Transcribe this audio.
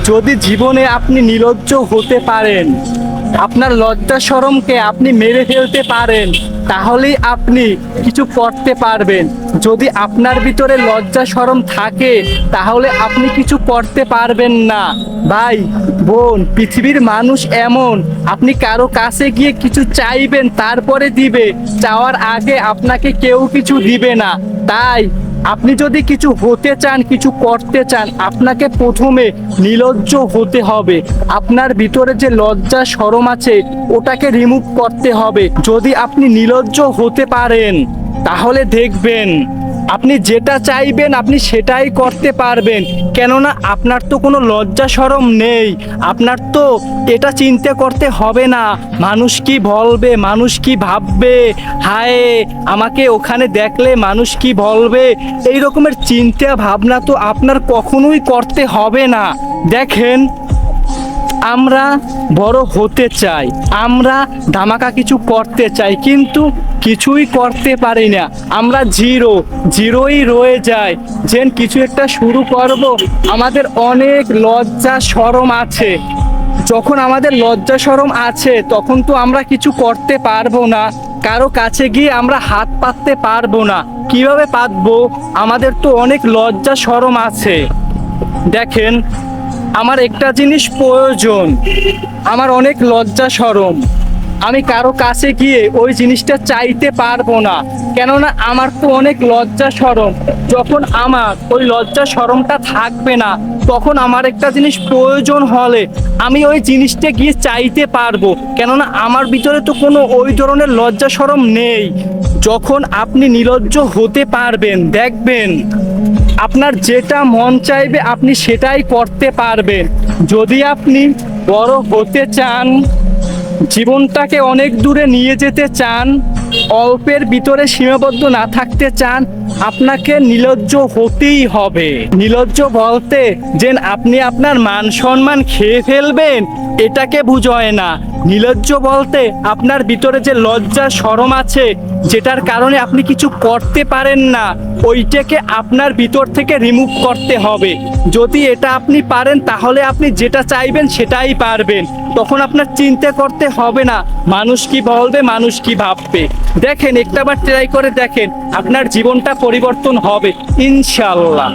যদি জীবনে আপনি নির্লজ্জ হতে পারেন, আপনার লজ্জা শরমকে আপনি মেরে ফেলতে পারেন, তাহলেই আপনি কিছু করতে পারবেন। যদি আপনার ভিতরে লজ্জা শরম থাকে, তাহলে আপনি কিছু করতে পারবেন না। ভাই বোন, পৃথিবীর মানুষ এমন, আপনি কারো কাছে গিয়ে কিছু চাইবেন, তারপরে দিবে, চাওয়ার আগে আপনাকে কেউ কিছু দিবে না। তাই আপনি যদি কিছু হতে চান, কিছু করতে চান, আপনাকে প্রথমে নির্লজ্জ হতে হবে। আপনার ভিতরে যে লজ্জা শরম আছে, ওটাকে রিমুভ করতে হবে। যদি আপনি নির্লজ্জ হতে পারেন, তাহলে দেখবেন আপনি যেটা চাইবেন আপনি সেটাই করতে পারবেন। কেননা আপনার তো কোনো লজ্জা শরম নেই। আপনার তো এটা চিন্তা করতে হবে না মানুষ কি বলবে, মানুষ কি ভাববে, হায় আমাকে ওখানে দেখলে মানুষ কি বলবে, এই রকমের চিন্তা ভাবনা তো আপনার কখনোই করতে হবে না। দেখেন, আমরা বড় হতে চাই, আমরা ধামাকা কিছু করতে চাই, কিন্তু কিছুই করতে পারি না। আমরা জিরোই রয়ে যায়। যেন কিছু একটা শুরু করব, আমাদের অনেক লজ্জা শরম আছে। যখন আমাদের লজ্জা শরম আছে, তখন তো আমরা কিছু করতে পারবো না। কারো কাছে গিয়ে আমরা হাত পাততে পারবো না। কিভাবে পাতবো? আমাদের তো অনেক লজ্জা শরম আছে। দেখেন, আমার একটা জিনিস প্রয়োজন, আমার অনেক লজ্জা শরম, আমি কারো কাছে গিয়ে ওই জিনিসটা চাইতে পারবো না। কেননা আমার তো অনেক লজ্জা শরম। যখন আমার ওই লজ্জা শরমটা থাকবে না, তখন আমার একটা জিনিস প্রয়োজন হলে আমি ওই জিনিসটা গিয়ে চাইতে পারবো। কেননা আমার ভিতরে তো কোনো ওই ধরনের লজ্জা শরম নেই। যখন আপনি নির্লজ্জ হতে পারবেন, দেখবেন আপনার যেটা মন চাইবে আপনি সেটাই করতে পারবেন। যদি আপনি বড় হতে চান, জীবনটাকে অনেক দূরে নিয়ে যেতে চান, অল্পের ভিতরে সীমাবদ্ধ না থাকতে চান, আপনাকে নির্লজ্জ হতেই হবে। নির্লজ্জ বলতে যে আপনি আপনার মান সম্মান খেয়ে ফেলবেন, এটাকে বুঝায় না। নির্লজ্জ বলতে আপনার ভিতরে যে লজ্জা শরম আছে, যেটার কারণে আপনি কিছু করতে পারেন না, ওইটাকে আপনার ভিতর থেকে রিমুভ করতে হবে। যদি এটা আপনি পারেন, তাহলে আপনি যেটা চাইবেন সেটাই পারবেন। তখন আপনার চিন্তা করতে হবে না মানুষ কি বলবে, মানুষ কি ভাববে। দেখেন, একটাবার ট্রাই করে দেখেন, আপনার জীবনটা পরিবর্তন হবে ইনশাআল্লাহ।